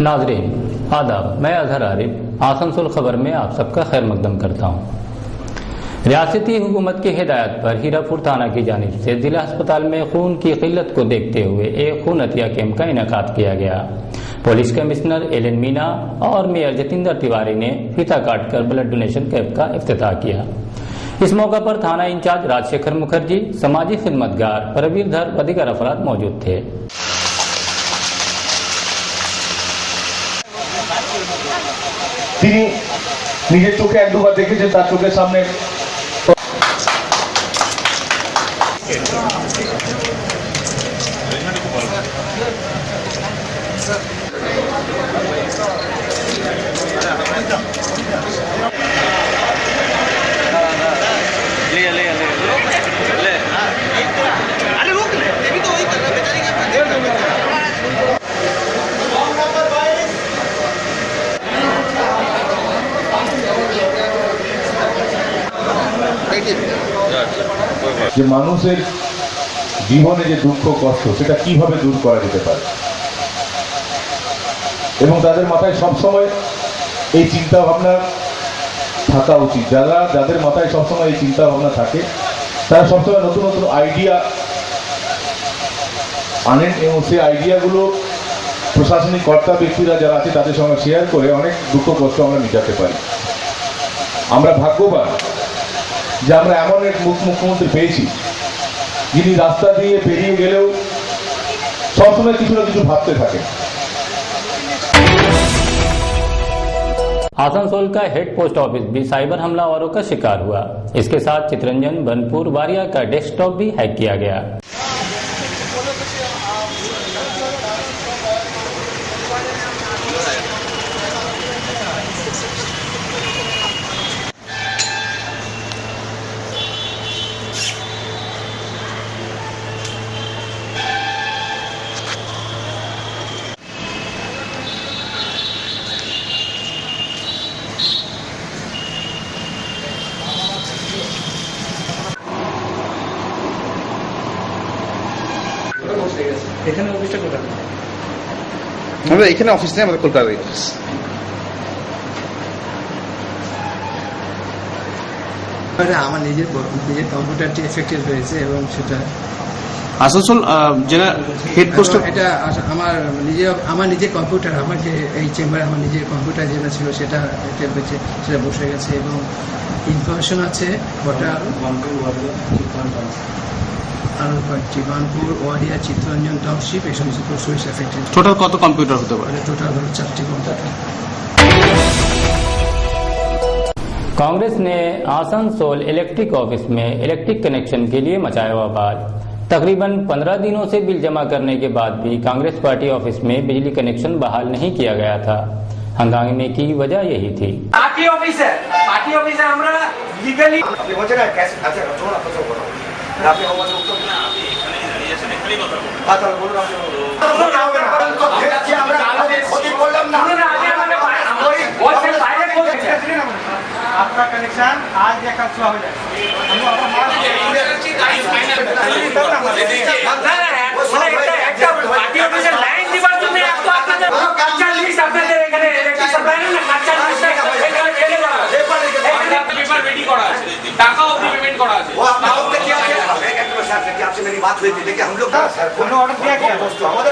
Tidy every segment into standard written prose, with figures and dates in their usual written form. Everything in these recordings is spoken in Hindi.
नाजरीन आदाब, मैं अजहर आरिफ आसनसोल खबर में आप सबका खैर मकदम करता हूँ। रियासती हुकूमत की हिदायत पर हीरापुर थाना की जानिब से जिला अस्पताल में खून की किल्लत को देखते हुए एक खून अतिया कैंप का इनेकाद किया गया। पुलिस कमिश्नर एलन मीना और मेयर जतिंदर तिवारी ने फीता काटकर ब्लड डोनेशन कैंप का इफ्तिताह किया। इस मौका पर थाना इंचार्ज राजशेखर मुखर्जी, समाजी खिदमतगार परवीर धर व दीगर अफराद मौजूद थे। তিনি নিজের চোখে এক দুবার দেখেছেন, তার চোখের সামনে যে মানুষের জীবনে যে দুঃখ কষ্ট সেটা কিভাবে দূর করা যেতে পারে এবং তাদের মাথায় সবসময় এই চিন্তা ভাবনা থাকা উচিত। যাদের মাথায় সবসময় এই চিন্তা ভাবনা থাকে তারা সবসময় নতুন নতুন আইডিয়া আনেন এবং সেই আইডিয়াগুলো প্রশাসনিক কর্তা ব্যক্তিরা যারা আছে তাদের সঙ্গে শেয়ার করে অনেক দুঃখ কষ্ট আমরা মেটাতে পারি। আমরা ভাগ্যবান যে আমরা এমন এক মুখ্যমন্ত্রী পেয়েছি যিনি রাস্তা দিয়ে পেরিয়ে গেলেও সবসময় কিছু না কিছু ভাবতে থাকে। आसनसोल का हेड पोस्ट ऑफिस भी साइबर हमलावरों का शिकार हुआ। इसके साथ चितरंजन, बनपुर, वारिया का डेस्कटॉप भी हैक किया गया। এখানে অফিসটা কোথায়? আমাদের এখানে অফিস নেই, আমাদের কলকাতায় অফিস। আমার নিজের কম্পিউটারটি এফেক্টেড হয়েছে এবং সেটা আসানসোল জেলা হেড পোস্ট। এটা আমার নিজের কম্পিউটার, আমার যে এই চেম্বারে আমার নিজের কম্পিউটার যেটা ছিল সেটা হয়েছে, সেটা বসে গেছে এবং ইনফরমেশন আছে ওটা আরো কয়েকটি বানপুর, ওয়ারিয়া, চিত্তরঞ্জন টাউনশিপ এই সমস্ত সোর্স এফেক্টেড। টোটাল কত কম্পিউটার হতে পারে? টোটাল হলো 4টি কম্পিউটার। कांग्रेस ने आसनसोल इलेक्ट्रिक ऑफिस में इलेक्ट्रिक कनेक्शन के लिए मचाया बवाल। तकरीबन 15 दिनों से बिल जमा करने के बाद भी कांग्रेस पार्टी ऑफिस में बिजली कनेक्शन बहाल नहीं किया गया था। हंगामे की वजह यही थी। पार्टी ऑफिस है আমরা লিগ্যালি আপনি বলছেন না ক্যাশ আছে না তো বলো আপনি আমার উত্তর না, আপনি এখানে দাঁড়িয়ে আছেন, এখানেই কথা বলুন। আচ্ছা বলুন, আপনি আমরা আমাদের ক্ষতি করলাম না, বলছেন বাইরে বলছেন आपका कनेक्शन आज या कल सुबह हो जाए। पार्टी ऑफिस लाइन दिवार জন্য এত আপনাদের কাঁচা লিস্ট আপনাদের এখানে ইলেকট্রিক সাপ্লাই না কাঁচা লিস্ট পেপার রেডি করা আছে, টাকা অবধি পেমেন্ট করা আছে। वो आप लोग क्या किया है? एक सर से आपसे मेरी बात हुई थी, देखिए हम लोग कोनो ऑर्डर दिया गया दोस्तों, हमारे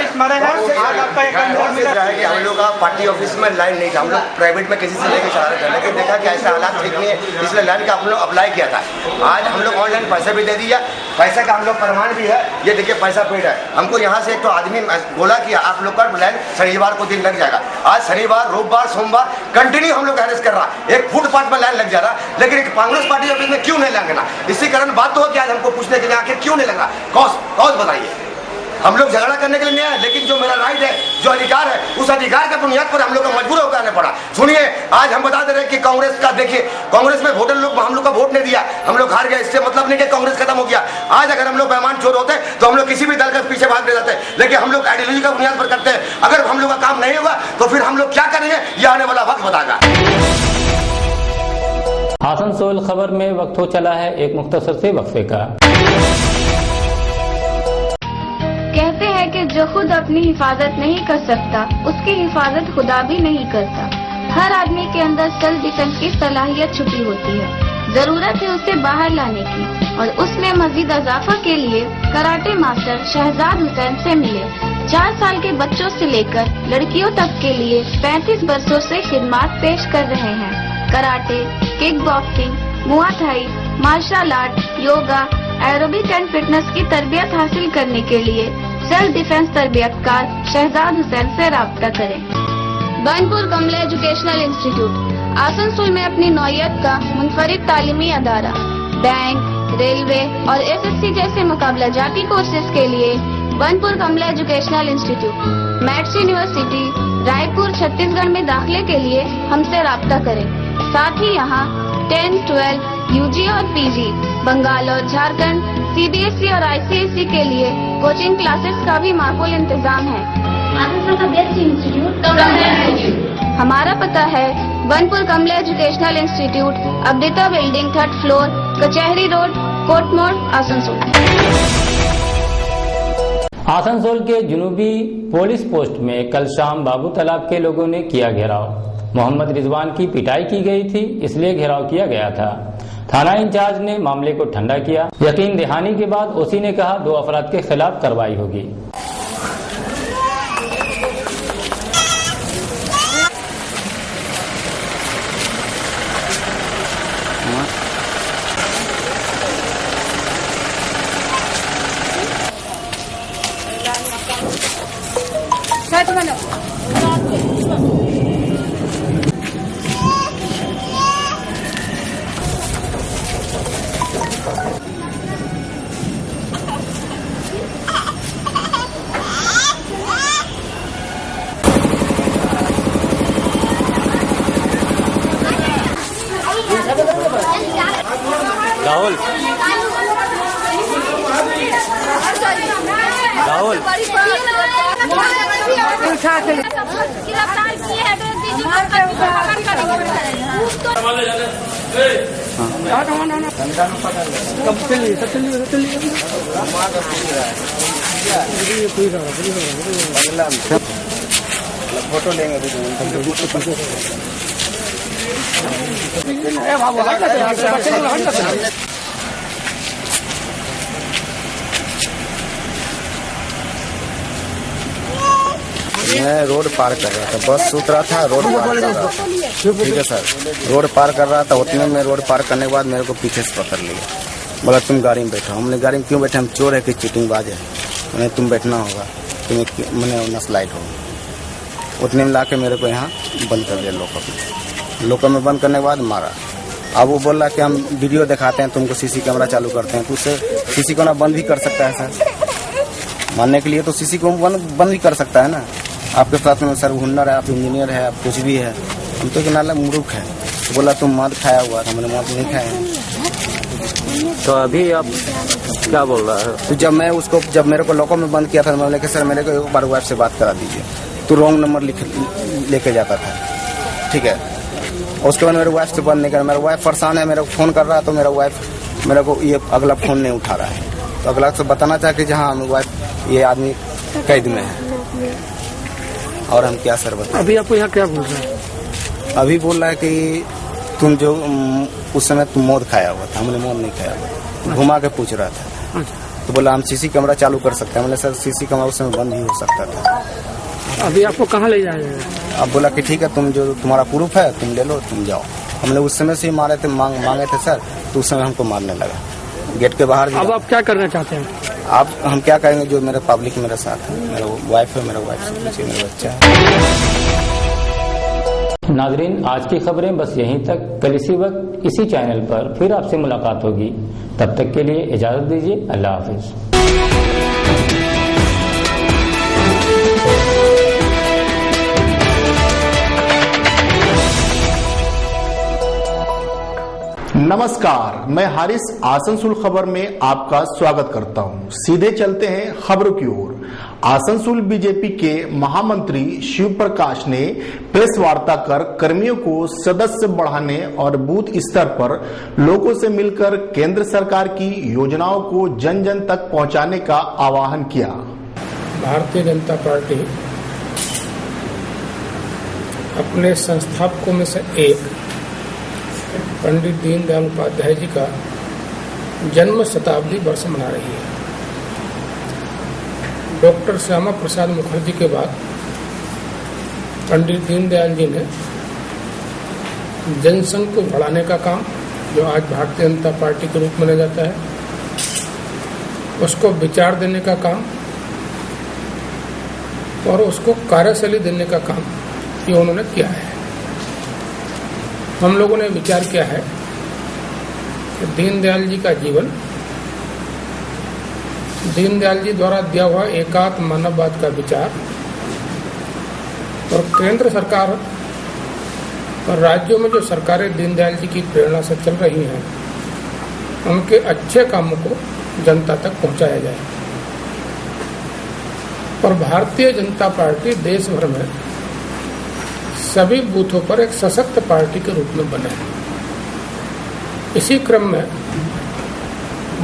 लिस्ट मारे हैं। आज आपका एक ऑर्डर मिला है कि हम लोग का पार्टी ऑफिस में लाइन नहीं था, हम लोग प्राइवेट में किसी से लेके चला रहे थे, लेकिन देखा कि ऐसा हालात ठीक नहीं है, इसलिए लाइन का हम लोग अप्लाई किया था। आज हम लोग ऑनलाइन पैसा भी दे दिया, पैसा का हम लोग प्रमाण भी है, ये देखिए पैसा पेड है। हमको यहाँ से एक तो आदमी बोला कि आप लोग का लाइन शनिवार को दिन लग जाएगा। आज शनिवार, रविवार, सोमवार कंटिन्यू हम लोग हैरेस कर रहा, एक फुटपाथ में लाइन लग जा रहा, लेकिन एक कांग्रेस पार्टी ऑफिस में क्यों नहीं लगना? इसी कारण बात तो हो कि आज हमको पूछने के लिए आखिर क्यों नहीं लग रहा, कॉज बताइए। हम लोग झगड़ा करने के लिए नहीं आए, लेकिन जो मेरा राइट है, जो अधिकार है, उस अधिकार के बुनियाद पर हम लोग को मजबूर होकर आने पड़ा। सुनिए, आज हम बता दे रहे हैं कि कांग्रेस का देखिए, कांग्रेस में वोटर लोग हम लोग का वोट नहीं दिया, हम लोग हार गए, इससे मतलब नहीं कि कांग्रेस खत्म हो गया। आज अगर हम लोग बेईमान चोर होते तो हम लोग किसी भी दल के पीछे भाग नहीं जाते, लेकिन हम लोग आइडियोलॉजी का बुनियाद पर करते हैं। अगर हम लोग का काम नहीं होगा तो फिर हम लोग क्या करेंगे, ये आने वाला वक्त बताएगा। आसनसोल खबर में वक्त हो चला है एक मुख्तसर से वक्फे का। कहते हैं है कि जो खुद अपनी हिफाजत नहीं कर सकता उसकी हिफाजत खुदा भी नहीं करता। हर आदमी के अंदर सेल्फ डिफेंस की सलाहियत छुपी होती है, जरूरत है उसे बाहर लाने की। और उसमें मजीद इजाफा के लिए कराटे मास्टर शहजाद हुसैन से मिले। 4 साल के बच्चों से लेकर लड़कियों तक के लिए 35 वर्षों से खिदमत पेश कर रहे हैं। Karate, kick boxing, Muay Thai, martial art, yoga, aerobic and fitness की तरबियत हासिल करने के लिए सेल्फ डिफेंस तरबियतकार शहजाद हुसैन से राब्ता करें। बनपुर कमला एजुकेशनल इंस्टीट्यूट आसनसोल में अपनी नौयत का मुनफरिद तालीमी अदारा। बैंक, रेलवे और SSC जैसे मुकाबला जाती कोर्सेज के लिए Banpur Kamla educational institute, maths university, Raipur, Chhattisgarh में दाखिले के लिए हमसे राब्ता करें। साथ ही यहाँ 10, 12, UG और PG, बंगाल और झारखंड, CBSE और ICSE के लिए कोचिंग क्लासेस का भी माकूल इंतजाम है। हमारा पता है Banpur Kamla educational institute, Amrita building, 3rd floor, Kachahri road, court मोड़, आसनसोल। आसनसोल के जुनूबी पुलिस पोस्ट में कल शाम बाबू तालाब के लोगों ने किया घेराव। मोहम्मद रिजवान की पिटाई की गई थी, इसलिए घेराव किया गया था। थाना इंचार्ज ने मामले को ठंडा किया। यकीन दहानी के बाद ओसी ने कहा 2 अफराद के खिलाफ कार्रवाई होगी। राहुल फोटो लेंगे मैं रोड पार कर रहा था, बस उतरा था, रोड पार कर रहा था। ठीक है सर, रोड पार कर रहा था, उतने में रोड पार करने के बाद मेरे को पीछे से पकड़ लिया। बोला तुम गाड़ी में बैठो। हमने गाड़ी में क्यों बैठे, हम चोर है कि चीटिंगबाज है, उन्हें तुम बैठना होगा, तुम्हें मैंने नस्लाइट होगा। उतने में लाके मेरे को यहाँ बंद कर दिया लोकल में बंद करने के बाद मारा। अब वो बोल रहा कि हम वीडियो दिखाते हैं तुमको, CC कैमरा चालू करते हैं, तो उससे CC कैमरा बंद भी कर सकता है सर। मानने के लिए तो CC को बंद भी कर सकता है ना। आपके साथ में सर हुनर है, आप इंजीनियर है, आप कुछ भी है, हम तो नाला मूर्ख है। तो बोला तुम मद खाया हुआ था, मैंने मद नहीं खाया। तो अभी आप क्या बोल रहा है? तो जब मेरे को लॉकअप में बंद किया था, मैं बोला सर मेरे को एक बार वाइफ से बात करा दीजिए। तो रॉन्ग नंबर लेके जाता था। ठीक है, उसके बाद मेरे वाइफ से बंद नहीं कर, मेरा वाइफ परेशान है, मेरे को फोन कर रहा है, तो मेरा वाइफ मेरे को ये अगला फोन नहीं उठा रहा है। तो अगला से बताना चाहते जहाँ वाइफ ये आदमी कैद में है, और हम क्या सर बताएं। अभी आपको यहाँ क्या बोल रहा है? अभी बोल रहा है कि तुम जो उस समय तुम मौत खाया हुआ था, हमने मौत नहीं खाया हुआ, घुमा के पूछ रहा था। तो बोला हम CC कैमरा चालू कर सकते हैं। मैंने सर CC कैमरा उस समय बंद ही हो सकता था। अभी आपको कहाँ ले जाएगा? अब बोला कि ठीक है, तुम जो तुम्हारा प्रूफ है तुम ले लो, तुम जाओ। हमने उस समय से ही मारे थे, मांगे थे सर, तो उस समय हमको मारने लगा गेट के बाहर। अब आप क्या करना चाहते हैं? अब हम क्या करेंगे, जो मेरे पब्लिक मेरे साथ है, मेरा वाइफ है, मेरा वाइफ से पीछे मेरा बच्चा है। नाजरीन, आज की खबरें बस यहीं तक। कल इसी वक्त इसी चैनल पर फिर आपसे मुलाकात होगी। तब तक के लिए इजाजत दीजिए। अल्लाह हाफिज। नमस्कार, मैं हारिस आसनसोल खबर में आपका स्वागत करता हूं। सीधे चलते हैं खबरों की ओर। आसनसोल बीजेपी के महामंत्री शिव प्रकाश ने प्रेस वार्ता कर कर्मियों को सदस्य बढ़ाने और बूथ स्तर पर लोगों से मिलकर केंद्र सरकार की योजनाओं को जन जन तक पहुंचाने का आह्वान किया। भारतीय जनता पार्टी अपने संस्थापकों में से एक पंडित दीनदयाल उपाध्याय जी का जन्म शताब्दी वर्ष मना रही है। डॉक्टर श्यामा प्रसाद मुखर्जी के बाद पंडित दीनदयाल जी ने जनसंघ को बढ़ाने का काम, जो आज भारतीय जनता पार्टी के रूप में जाना जाता है, उसको विचार देने का काम और उसको कार्यशैली देने का काम ये उन्होंने किया है। हम लोगों ने विचार किया है कि दीनदयाल जी का जीवन, दीनदयाल जी द्वारा दिया हुआ एकात्म मानववाद का विचार और केंद्र सरकार और राज्यों में जो सरकारें दीनदयाल जी की प्रेरणा से चल रही हैं, उनके अच्छे कामों को जनता तक पहुंचाया जाए। और भारतीय जनता पार्टी देश भर में सभी बूथों पर एक सशक्त पार्टी के रूप में बने। इसी क्रम में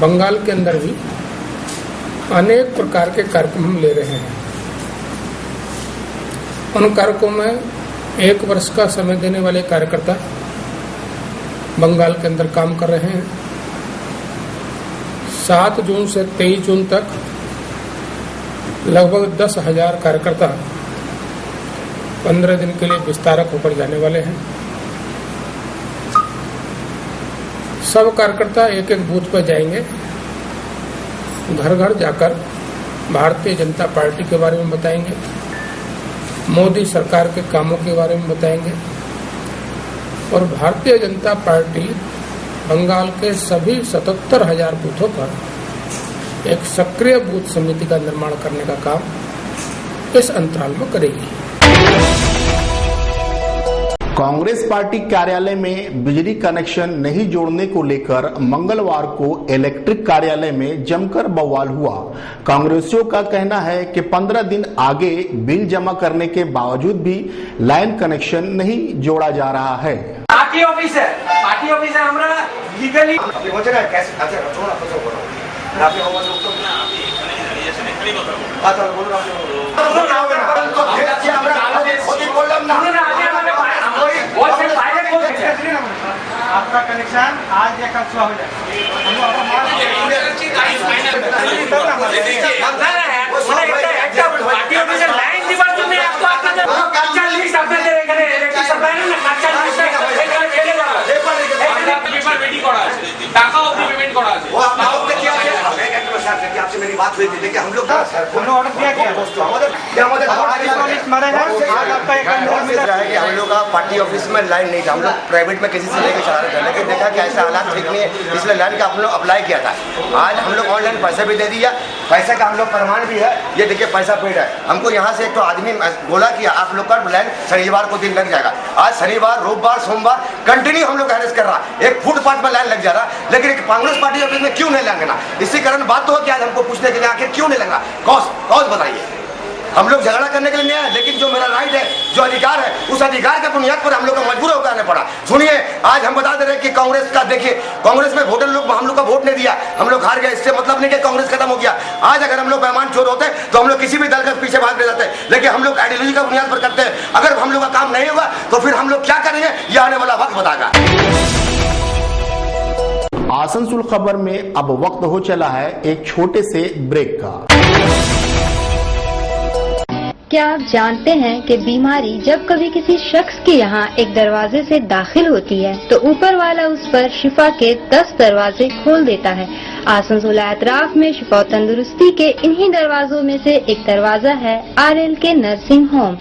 बंगाल के अंदर भी अनेक प्रकार के कार्यक्रम हम ले रहे हैं। उन कार्यक्रमों में 1 वर्ष का समय देने वाले कार्यकर्ता बंगाल के अंदर काम कर रहे हैं। 7 जून से 23 जून तक लगभग 10,000 कार्यकर्ता 15 दिन के लिए विस्तारक होकर जाने वाले हैं। सब कार्यकर्ता एक एक बूथ पर जाएंगे, घर घर जाकर भारतीय जनता पार्टी के बारे में बताएंगे, मोदी सरकार के कामों के बारे में बताएंगे और भारतीय जनता पार्टी बंगाल के सभी 77,000 बूथों पर एक सक्रिय बूथ समिति का निर्माण करने का काम इस अंतराल में करेगी। कांग्रेस पार्टी कार्यालय में बिजली कनेक्शन नहीं जोड़ने को लेकर मंगलवार को इलेक्ट्रिक कार्यालय में जमकर बवाल हुआ। कांग्रेसियों का कहना है कि 15 दिन आगे बिल जमा करने के बावजूद भी लाइन कनेक्शन नहीं जोड़ा जा रहा है। पार्टी ऑफिस है हमरा लीगली आपका कनेक्शन आज या कल हो जाए। आपसे मेरी बात हुई थी, लेकिन हम लोग ऑर्डर दिया क्या दोस्तों, हम लोग का पार्टी ऑफिस में लाइन नहीं था, हम लोग प्राइवेट में किसी से लेकर चला रहे थे, लेकिन देखा कि ऐसा हालात ठीक नहीं है, इसलिए लाइन का हम लोग अप्लाई किया था। आज हम लोग ऑनलाइन पैसा भी दे दिया, पैसे का हम लोग प्रमाण भी है, ये देखिए पैसा पेड है। हमको यहाँ से एक तो आदमी बोला कि आप लोग का लाइन शनिवार को दिन लग जाएगा। आज शनिवार, रविवार, सोमवार कंटिन्यू हम लोग हैरेस कर रहा, एक फुटपाथ में लाइन लग जा रहा, लेकिन कांग्रेस पार्टी ऑफिस में क्यों नहीं लगना? इसी कारण बात तो क्या हमको पूछने के लिए आखिर क्यों नहीं लगा, कॉज बताइए। हम लोग झगड़ा करने के लिए नहीं आए, लेकिन जो मेरा राइट है, जो अधिकार है, उस अधिकार के बुनियाद पर हम लोग को मजबूर होकर आने पड़ा। सुनिए, आज हम बता दे रहे हैं कि कांग्रेस का देखिए, कांग्रेस में वोटर लोग हम लोग का वोट नहीं दिया, हम लोग हार गए। इससे मतलब नहीं कि कांग्रेस खत्म हो गया। आज अगर हम लोग बेईमान चोर होते तो हम लोग किसी भी दल के पीछे भाग ले जाते, लेकिन हम लोग आइडियोलॉजी का बुनियाद पर करते हैं। अगर हम लोग का काम नहीं होगा तो फिर हम लोग क्या करेंगे, ये आने वाला वक्त बताएगा। आसनसोल खबर में अब वक्त हो चला है एक छोटे से ब्रेक का। क्या आप जानते हैं कि बीमारी जब कभी किसी शख्स के यहाँ एक दरवाजे से दाखिल होती है तो ऊपर वाला उस पर शिफा के 10 दरवाजे खोल देता है। आसनसोल एतराफ में शिफा और तंदुरुस्ती के इन्हीं दरवाजों में से एक दरवाजा है RL के nursing home.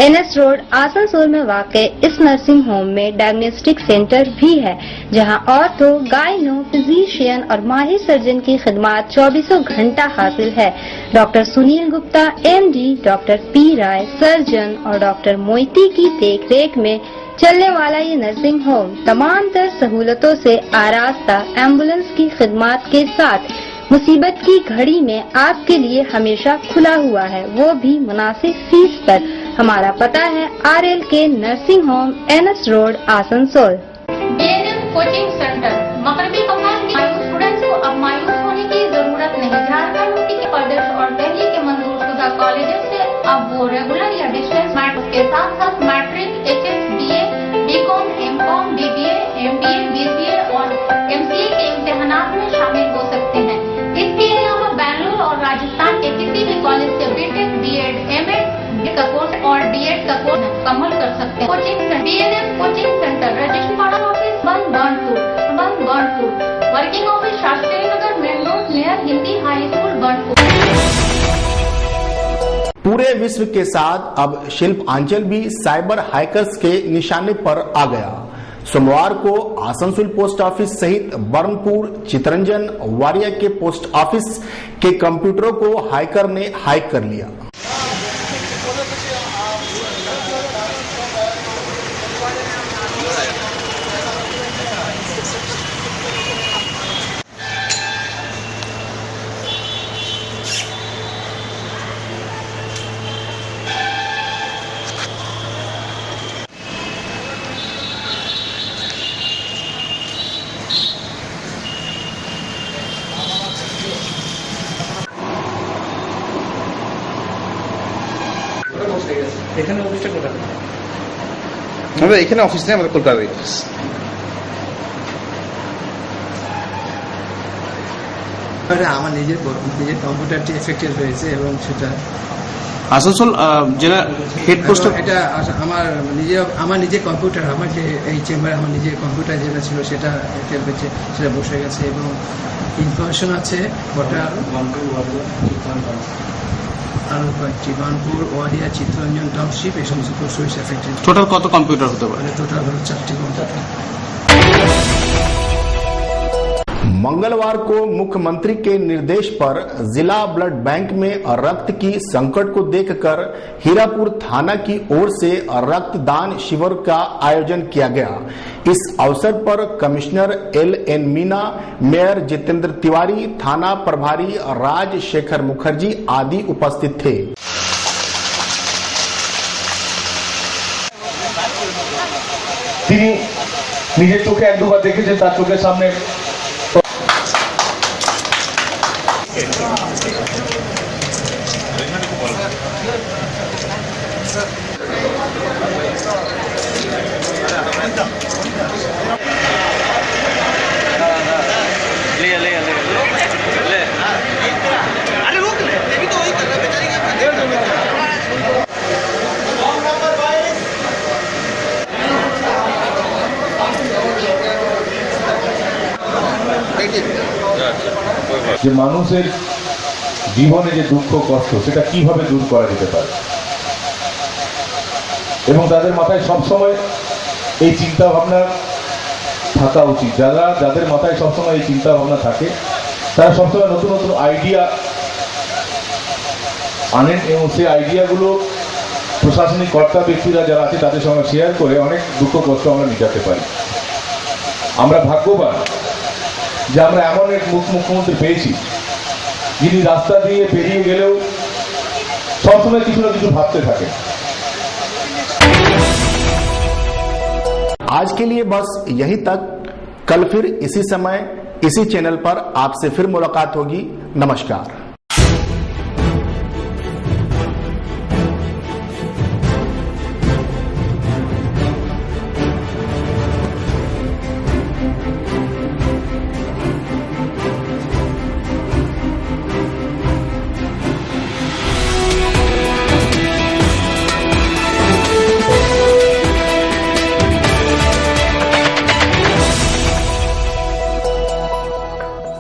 NS road Asansol में वाक़ इस नर्सिंग होम में डायग्नोस्टिक सेंटर भी है, जहां ऑर्थो, गायनो, फिजिशियन और माहिर सर्जन की खिदमत 24 घंटा हासिल है। Doctor Sunil Gupta MD, doctor P राय सर्जन और डॉक्टर मोइती की देखरेख में चलने वाला ये नर्सिंग होम तमाम तर सहूलतों से आरास्ता एम्बुलेंस की खिदमत के साथ मुसीबत की घड़ी में आपके लिए हमेशा खुला हुआ है, वो भी मुनासिब फीस पर। हमारा पता है RL के nursing home, NS road, Asansol. Coaching centre मगरबी बंगाल में स्टूडेंट्स को अब मायूस होने की जरूरत नहीं। झारखंड के प्रदेश और दिल्ली के मंजूर शुदा साथ साथ matric, HS, BA, BCom, MCom, BBA, MBA, BCA और MCA के इम्तिहानात में शामिल हो सकते हैं। इसके अलावा बैंगलोर और राजस्थान के किसी भी कॉलेज से BTech, B.Ed, M.Ed का कोर्स और D.Ed का कोर्स मुकम्मल कर सकते हैं। Coaching BNF coaching centre, registrar office Burnpur, working office Shastri Nagar, main road near Hindi high school Burnpur. पूरे विश्व के साथ अब शिल्पांचल भी साइबर हैकर्स के निशाने पर आ गया। सोमवार को आसनसोल पोस्ट ऑफिस सहित बर्नपुर, चितरंजन, वारिया के पोस्ट ऑफिस के कंप्यूटरों को हैकर ने हैक कर लिया। এখানে অফিসটা কোথায়? আমাদের এখানে অফিস নেই, আমাদের কলকাতার অফিস। আমার নিজের কম্পিউটারটি এফেক্টেড হয়েছে এবং সেটা আসানসোল জেলা হেড পোস্ট। এটা আমার নিজের কম্পিউটার, আমার যে এই চেম্বারে আমার নিজের কম্পিউটার যেটা ছিল সেটা হয়েছে, সেটা বসে গেছে এবং ইনফরমেশন আছে গোটা আরো কয়েকটি বার্নপুর, ওয়ারিয়া, চিত্তরঞ্জন টাউনশিপ এই সমস্ত পোস্ট এফেক্টেড। টোটাল কত কম্পিউটার হতে পারে? টোটাল হলো 4টি কম্পিউটার। मंगलवार को मुख्यमंत्री के निर्देश पर जिला ब्लड बैंक में रक्त की संकट को देखकर हीरापुर थाना की ओर से रक्तदान शिविर का आयोजन किया गया। इस अवसर पर commissioner LN Meena, mayor Jitendra Tiwari, थाना प्रभारी राजशेखर मुखर्जी आदि उपस्थित थे। তিনি নিজের চোখে এক দুবার দেখেছেন, তার চোখের সামনে যে মানুষের জীবনে যে দুঃখ কষ্ট সেটা কিভাবে দূর করা যেতে পারে এবং তাদের মাথায় সবসময় এই চিন্তা ভাবনা থাকা উচিত। যাদের মাথায় সবসময় এই চিন্তা ভাবনা থাকে তারা সবসময় নতুন নতুন আইডিয়া আনেন এবং সেই আইডিয়াগুলো প্রশাসনিক কর্তা ব্যক্তিরা যারা আছে তাদের সঙ্গে শেয়ার করে অনেক দুঃখ কষ্ট আমরা মেটাতে পারি। আমরা ভাগ্যবান যে আমরা এমন এক মুখ্যমন্ত্রী পেয়েছি যিনি রাস্তা দিয়ে পেরিয়ে গেলেও সবসময় কিছু না কিছু ভাবতে থাকে। आज के लिए बस यही तक। कल फिर इसी समय इसी चैनल पर आपसे फिर मुलाकात होगी। नमस्कार।